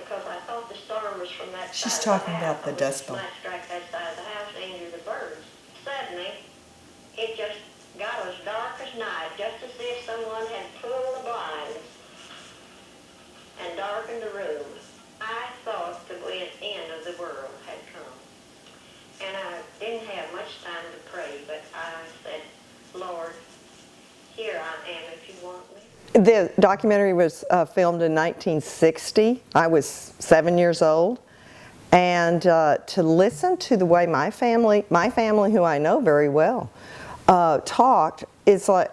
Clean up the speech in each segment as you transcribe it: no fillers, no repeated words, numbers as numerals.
because I thought the storm was from that She's side of the talking house. about the dust bowl. Strike that side of the house and injure the birds. Suddenly, it just got as dark as night, just as if someone had pulled the blinds and darkened the room. I thought the end of the world had come. And I didn't have much time to pray, but I said, Lord, here I am if you want me. The documentary was filmed in 1960. I was 7 years old. And to listen to the way my family who I know very well, talked, is like,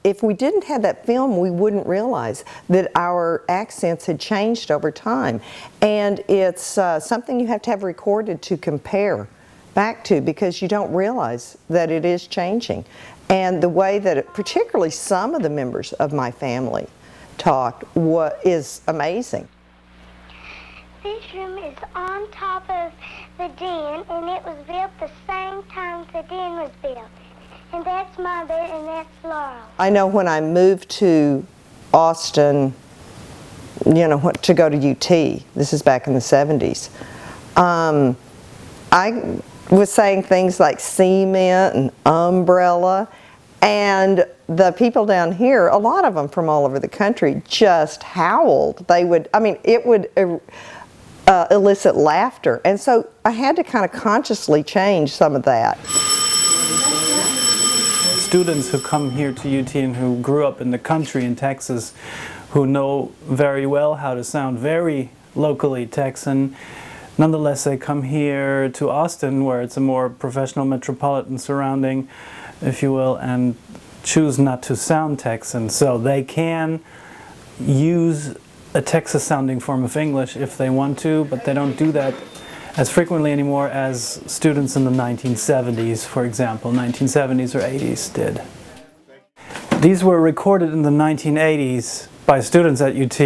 if we didn't have that film, we wouldn't realize that our accents had changed over time. And it's something you have to have recorded to compare back to, because you don't realize that it is changing. And the way that particularly some of the members of my family talked is amazing. This room is on top of the den, and it was built the same time the den was built. And that's my bed, and that's Laurel. I know when I moved to Austin, you know, to go to UT, this is back in the 70s, I was saying things like cement and umbrella, and the people down here, a lot of them from all over the country, just howled. They would, I mean, it would elicit laughter, and so I had to kind of consciously change some of that. Students who come here to UT and who grew up in the country in Texas, who know very well how to sound very locally Texan, nonetheless they come here to Austin, where it's a more professional metropolitan surrounding, if you will, and choose not to sound Texan. So they can use a Texas sounding form of English if they want to, but they don't do that as frequently anymore as students in the 1970s, for example, 1970s or 80s did. These were recorded in the 1980s by students at UT,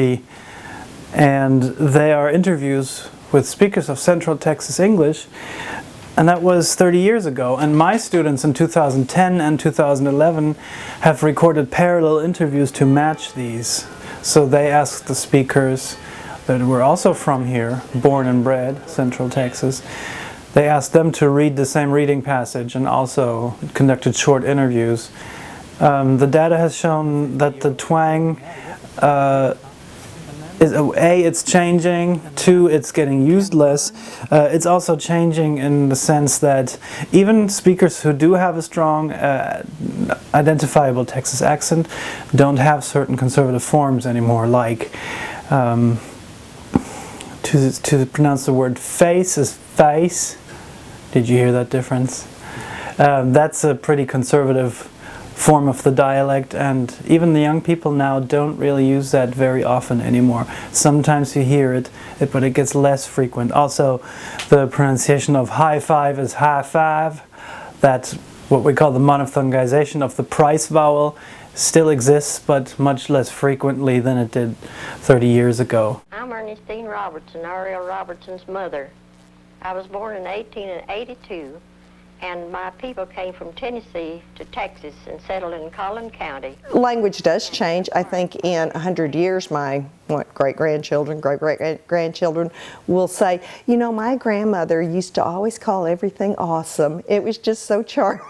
and they are interviews with speakers of Central Texas English, and that was 30 years ago. And my students in 2010 and 2011 have recorded parallel interviews to match these. So they asked the speakers that were also from here, born and bred, Central Texas, they asked them to read the same reading passage and also conducted short interviews. The data has shown that the twang, it's changing, two, it's getting used less. It's also changing in the sense that even speakers who do have a strong identifiable Texas accent don't have certain conservative forms anymore, like to pronounce the word face is face. Did you hear that difference? That's a pretty conservative form of the dialect, and even the young people now don't really use that very often anymore. Sometimes you hear it, but it gets less frequent. Also, the pronunciation of high five is high five. That's what we call the monophthongization of the price vowel. Still exists, but much less frequently than it did 30 years ago. I'm Ernestine Robertson, Ariel Robertson's mother. I was born in 1882, and my people came from Tennessee to Texas and settled in Collin County. Language does change. I think in 100 years, my great-grandchildren, great-great-grandchildren will say, you know, my grandmother used to always call everything awesome. It was just so charming.